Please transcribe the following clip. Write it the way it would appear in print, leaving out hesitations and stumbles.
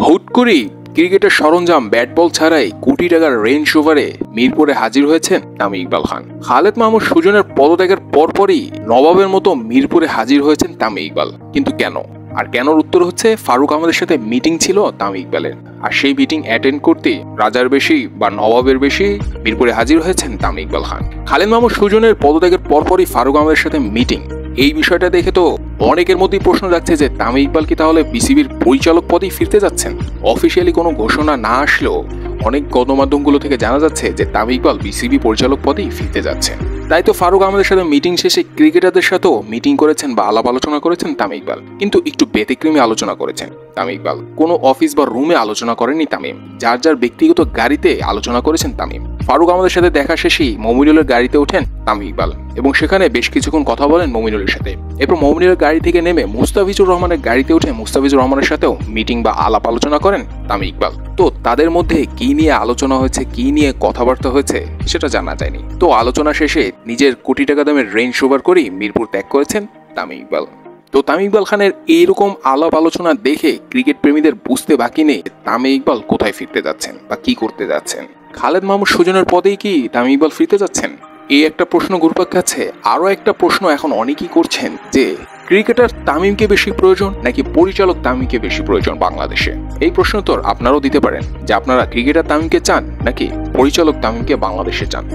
হুট করেই ক্রিকেটের সরঞ্জাম ব্যাট বল ছাড়াই কোটি টাকার রেঞ্জ ওভারে মিরপুরে হাজির হয়েছেন তামিম ইকবাল খান। খালেদ মাহমুদ সুজনের পদত্যাগের পরপরই নবাবের মতো মিরপুরে হাজির হয়েছেন তামিম ইকবাল। কিন্তু কেন? আর কেনর উত্তর হচ্ছে ফারুক আহমেদের সাথে মিটিং ছিল তামিম ইকবালের, আর সেই মিটিং অ্যাটেন্ড করতে রাজার বেশি বা নবাবের বেশি মিরপুরে হাজির হয়েছেন তামিম ইকবাল খান। খালেদ মাহমুদ সুজনের পদত্যাগের পরপরই ফারুক আহমেদের সাথে মিটিং, এই বিষয়টা দেখে তো অনেকের মধ্যেই প্রশ্ন যাচ্ছে যে তামিম ইকবাল কি তাহলে বিসিবির পরিচালক পদেই ফিরতে যাচ্ছেন? অফিসিয়ালি কোনো ঘোষণা না আসলেও অনেক গণমাধ্যমগুলো থেকে জানা যাচ্ছে যে তামিম ইকবাল বিসিবি পরিচালক পদেই ফিরতে যাচ্ছেন। তাই তো ফারুক আহমেদের সাথে মিটিং শেষে ক্রিকেটারদের সাথেও মিটিং করেছেন বা আলাপ আলোচনা করেছেন তামিম ইকবাল, কিন্তু একটু ব্যতিক্রমী আলোচনা করেছেন তামিম ইকবাল। কোনো অফিস বা রুমে আলোচনা করেননি তামিম, যার যার ব্যক্তিগত গাড়িতে আলোচনা করেছেন তামিম। ফারুক আহমেদের সাথে দেখা শেষেই মমিনুলের গাড়িতে ওঠেন তামিম ইকবাল এবং সেখানে বেশ কিছুক্ষণ কথা বলেন মমিনুলের সাথে। এরপর মমিনুলের গাড়ি থেকে নেমে মুস্তাফিজুর রহমানের গাড়িতে উঠে মুস্তাফিজুর রহমানের সাথেও মিটিং বা আলাপ আলোচনা করেন তামিম ইকবাল। তো তাদের মধ্যে কি নিয়ে আলোচনা হয়েছে, কি নিয়ে কথাবার্তা হয়েছে সেটা জানা যায়নি। তো আলোচনা শেষে নিজের কোটি টাকা দামের রেঞ্জ ওভার করেই মিরপুর ত্যাগ করেছেন তামিম ইকবাল। তো তামিম ইকবাল খানের এইরকম আলাপ আলোচনা দেখে ক্রিকেট প্রেমীদের বুঝতে বাকি নেই তামিম ইকবাল কোথায় ফিরতে যাচ্ছেন বা কি করতে যাচ্ছেন। খালেদ মাহমুদ সুজনের পদেই কি তামিম ইকবাল ফিরতে যাচ্ছেন? এই একটা প্রশ্ন ঘুরপাক খাচ্ছে। আরো একটা প্রশ্ন এখন অনেকেই করছেন যে ক্রিকেটার তামিমকে বেশি প্রয়োজন নাকি পরিচালক তামিমকে বেশি প্রয়োজন বাংলাদেশে? এই প্রশ্ন তো আপনারাও দিতে পারেন যে আপনারা ক্রিকেটার তামিমকে চান নাকি পরিচালক তামিমকে বাংলাদেশে চান।